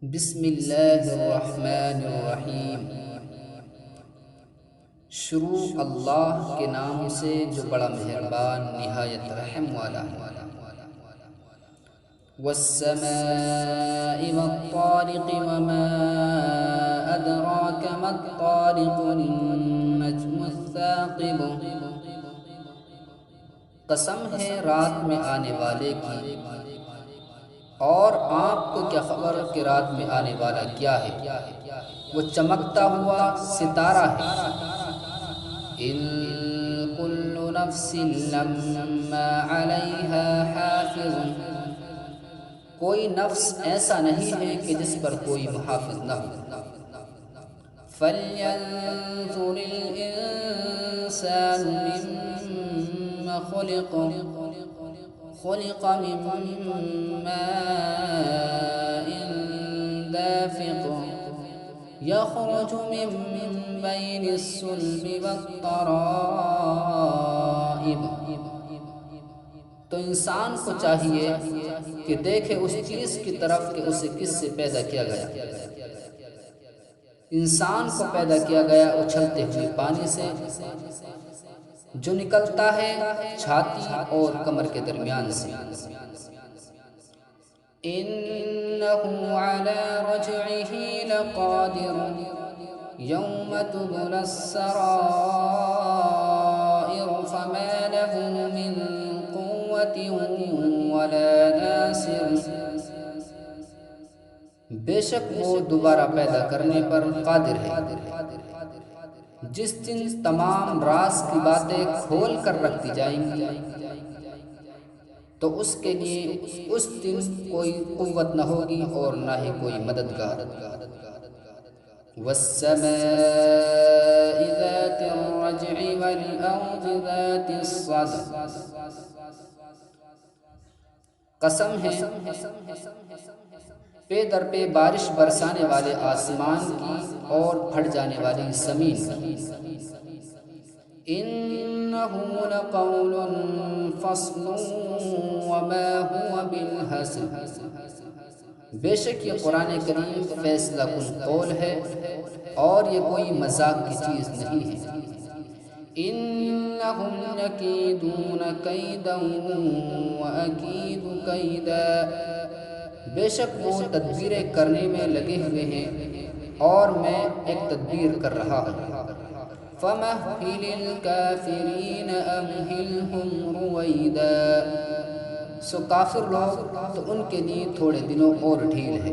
بسم اللہ الرحمن الرحیم۔ شروع اللہ کے نام سے جو بڑا مہربان نہایت رحم والا ہے۔ والسماء والطارق وما أدراك ما الطارق النجم الثاقب۔ قسم ہے رات میں آنے والے کی، اور آپ کو کیا خبر کہ رات میں آنے والا کیا ہے؟ وہ چمکتا ہوا ستارہ ہے۔ ان کل نفس لما علیہا حافظ۔ کوئی نفس ایسا نہیں ہے کہ جس پر کوئی محافظ نہ ہو۔ فلینظر الانسان مما خلق۔ خلق من ماء دافق يخرج من بين الصلب والترائب۔ تو انسان کو چاہیے کہ دیکھے اس چیز کی طرف کہ اسے کس سے پیدا کیا گیا۔ انسان کو پیدا کیا گیا اچھلتے ہوئے پانی سے، جو نکلتا ہے چھاتی اور کمر کے درمیان سے۔ انہ علی رجعہ لقادر یوم تبلی السرائر فما له من قوة ولا ناصر۔ بے شک وہ دوبارہ پیدا کرنے پر قادر ہے، جس دن تمام راز کی باتیں کھول کر رکھ دی جائیں گی، تو اس کے لیے اس دن کوئی قوت نہ ہوگی اور نہ ہی کوئی مددگار۔ والسماء ذات الرجع والأرض ذات الصدع۔ قسم ہے پے در پہ بارش برسانے والے آسمان کی اور پھٹ جانے والی زمین کی۔ انہ لقول فصل وما هو بالہزل۔ بے شک یہ قرآن کریم فیصلہ کن قول ہے اور یہ کوئی مذاق کی چیز نہیں ہے۔ انہم یکیدون کیدا واکید کیدا۔ بے شک وہ تدبیریں کرنے میں لگے ہوئے ہیں اور میں ایک تدبیر کر رہا ہوں۔ فَمَهِّلِ الْكَافِرِينَ أَمْهِلْهُمْ رُوَيْدًا۔ سو کافر لوگ تو ان کے لیے تھوڑے دنوں اور ڈھیل ہے۔